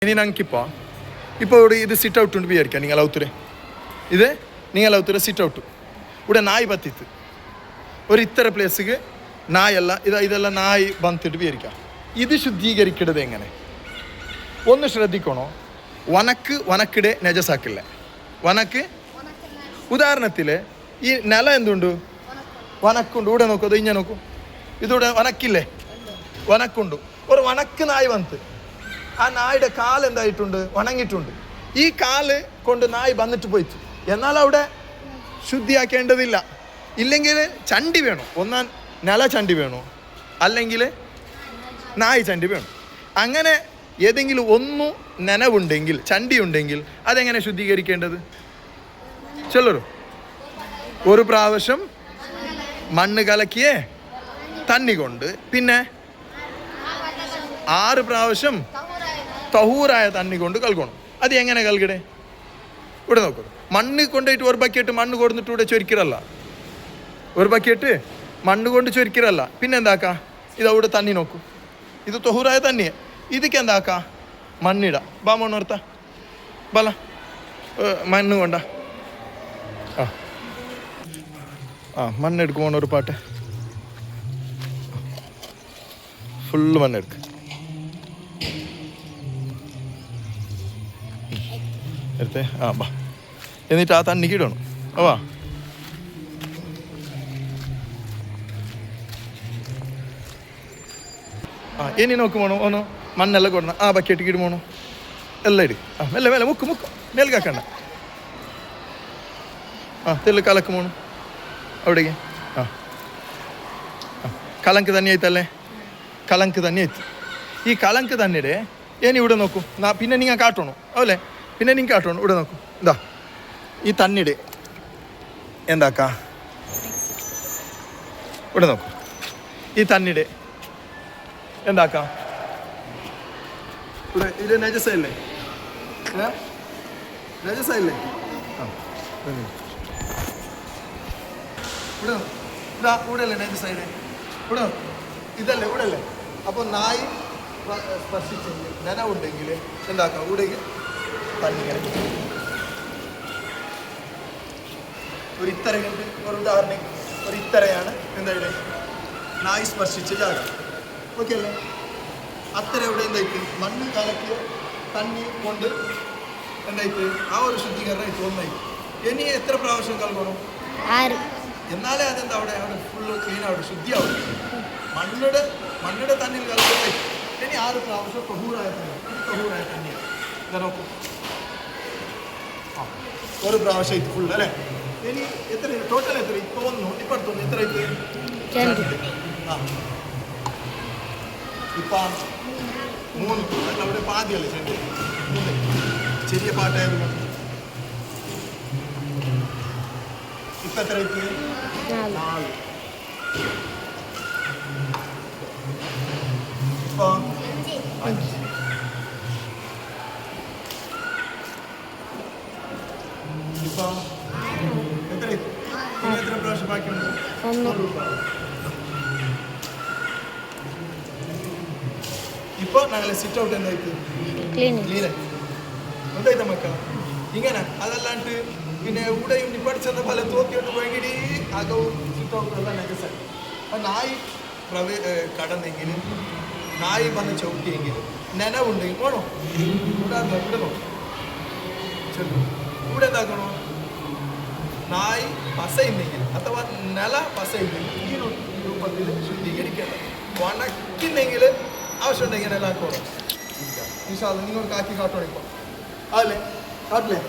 ഇനി ഇപ്പോൾ ഇവിടെ ഇത് സിറ്റ് ഔട്ട് ഉണ്ട് വിചാരിക്കാം നിങ്ങളൗത്തരെ ഇത് നിങ്ങളൗത്തരെ സിറ്റ് ഔട്ട് ഇവിടെ നായ് ബത്തിത്ത് ഒരു ഇത്തര പ്ലേസിಗೆ നായല്ല ഇതെല്ലാം നായ് ബന്തിട്ട് വിചാരിക്കാം ഇത് ശുദ്ധീകരിക്കേണ്ടത് എങ്ങനെ ഒന്ന് ശ്രദ്ധിക്കണോ വനക്കിടെ നജസാക്കില്ല വനക്ക് ഉദാഹരണത്തിൽ ഈ നില എന്തുണ്ട് വനക്കുണ്ട് ഇവിടെ നോക്കൂ അത് ഇഞ്ഞ നോക്കൂ ഇതിവിടെ വനക്കില്ലേ വനക്കുണ്ട് ഒരു വനക്ക് നായ് വന്ന് ആ നായുടെ കാല് എന്തായിട്ടുണ്ട് വണങ്ങിയിട്ടുണ്ട് ഈ കാല് കൊണ്ട് നായ് വന്നിട്ട് പോയിട്ട് എന്നാൽ അവിടെ ശുദ്ധിയാക്കേണ്ടതില്ല ഇല്ലെങ്കിൽ ചണ്ടി വേണം ഒന്നാ നില ചണ്ടി വേണോ അല്ലെങ്കിൽ നായ് ചണ്ടി വേണം അങ്ങനെ ഏതെങ്കിലും ഒന്നു നനവുണ്ടെങ്കിൽ ചണ്ടി ഉണ്ടെങ്കിൽ അതെങ്ങനെ ശുദ്ധീകരിക്കേണ്ടത് ചൊല്ലു ഒരു പ്രാവശ്യം മണ്ണ് കലക്കിയേ തന്നി കൊണ്ട് പിന്നെ 6 പ്രാവശ്യം തഹൂറായ തന്നി കൊണ്ട് കൽക്കണം അത് എങ്ങനെ കൽകടെ ഇവിടെ നോക്കൂ മണ്ണ് കൊണ്ടുപോയിട്ട് ഒരു ബക്കറ്റ് മണ്ണ് കൊടുത്തിട്ട് ഇവിടെ ചൊരിക്കറല്ല ഒരു ബക്കറ്റ് മണ്ണ് കൊണ്ട് ചൊരിക്കറല്ല പിന്നെ എന്താക്കാ ഇത് അവിടെ തന്നി നോക്കൂ ഇത് തഹൂറായ തന്നിയെ ഇതിക്ക് എന്താക്കാ മണ്ണിട ബാമോർത്ത ബല മണ്ണ് കൊണ്ട മണ്ണെടുക്കുമോ ഒരു പാട്ട് ഫുള്ള് മണ്ണെടുക്ക് എടുത്തേ ബാ എന്നിട്ട് ആ തണ്ണിക്ക് ഇടണം വാ ഇനി നോക്കുമോണോ ഓനോ മണ്ണെല്ലാം കൊടുക്കണം ബക്കറ്റിക്ക് ഇടുമോണോ എല്ലാം ഇട് മെല്ലെ മെല്ലെ മുക്ക് മേൽക്കാക്കണ്ട തെല്ല് കലക്കുമോണു അവിടേക്ക് കലങ്ക് തന്നെ ആയിത്തല്ലേ കലങ്ക് തന്നെ ആയിത്ത് ഈ കലങ്ക് തന്നെയുടെ ഇനി ഇവിടെ നോക്കൂ പിന്നെ നിങ്ങൾ കാട്ടണോ അല്ലേ പിന്നെ നിങ്ങൾ കാട്ടണം ഇവിടെ നോക്കൂ എന്താ ഈ തന്നിടെ എന്താക്കാ ഇവിടെ നോക്കൂ ഈ തന്നിടെ എന്താക്കാം ഇവിടെ ഇത് നജസല്ലേ നജസല്ലേ ഇവിടെ ഇതാ ഇവിടെ അല്ലേ നജസൈഡ് ഇവിടെ ഇതല്ലേ ഇവിടെ അല്ലേ അപ്പോൾ നായി സ്പർശിച്ചെങ്കിൽ നനവുണ്ടെങ്കിൽ എന്താക്കാം ഇവിടേക്ക് തന്നിങ്ങനെ ഒരു ഇത്തര ഒരു ഉദാഹരണം ഒരു ഇത്തരയാണ് എന്തായാലും നായി സ്പർശിച്ച ജാഗം ഓക്കെ അല്ലേ അത്ര ഇവിടെ എന്തായിട്ട് മണ്ണ് കലക്കിയ തണ്ണി കൊണ്ട് എന്തായിട്ട് ആ ഒരു ശുദ്ധീകരണം തോന്നായി ഇനി എത്ര പ്രാവശ്യം കലക്കണം എന്നാലേ അതെന്താ അവിടെ ഫുള്ള് ക്ലീൻ ആവും ശുദ്ധിയാവും മണ്ണിടെ തണ്ണിൽ കലക്കുന്നത് ഇനി 6 പ്രാവശ്യം തൊഹൂറായ തണ്ണിയാണ് ഇതാ നോക്കൂ ഒരു പ്രാവശ്യം ഇത് ഫുള്ള് അല്ലേ ഇനി എത്ര ടോട്ടൽ എത്ര ഇപ്പോൾ 1 ഇപ്പടുത്തൊന്ന് എത്ര ഇപ്പം 3 അവിടെ പാതിയല്ലേ ചെണ്ട് 3 ചെറിയ പാട്ടായിരുന്നു ഇപ്പം എത്ര 4 ഇപ്പം 5 ഇപ്പം എത്ര പ്രാവശ്യം ബാക്കിയുണ്ട് ഇപ്പോൾ ഞങ്ങൾ സിറ്റ് ഔട്ട് എന്തായിട്ട് ക്ലീൻ എന്തായിട്ട മക്ക ഇങ്ങനെ അതല്ലാണ്ട് പിന്നെ ഇവിടെയും പഠിച്ചെന്ന പല തോക്കിയോട്ട് പോയെങ്കിൽ അകവും സിറ്റ് ഔട്ടെല്ലാം നെഗസായി അപ്പം നായി കടന്നെങ്കിൽ നായി വന്ന് ചവിട്ടിയെങ്കിൽ നനവുണ്ടെങ്കിൽ പോണോ ഇവിടെ നോക്കാം ഇവിടെ എന്താക്കണോ നായി പസയില്ലെങ്കിൽ അഥവാ നില പസയില്ലെങ്കിൽ ഈ രൂപത്തിൽ ശുദ്ധീകരിക്കേണ്ടത് വണക്കില്ലെങ്കിൽ ആവശ്യമുണ്ടെങ്കിൽ നില ആക്കണം നിങ്ങൾ കാക്കി കാട്ടോണിപ്പോ അതല്ലേ കാട്ടില്ലേ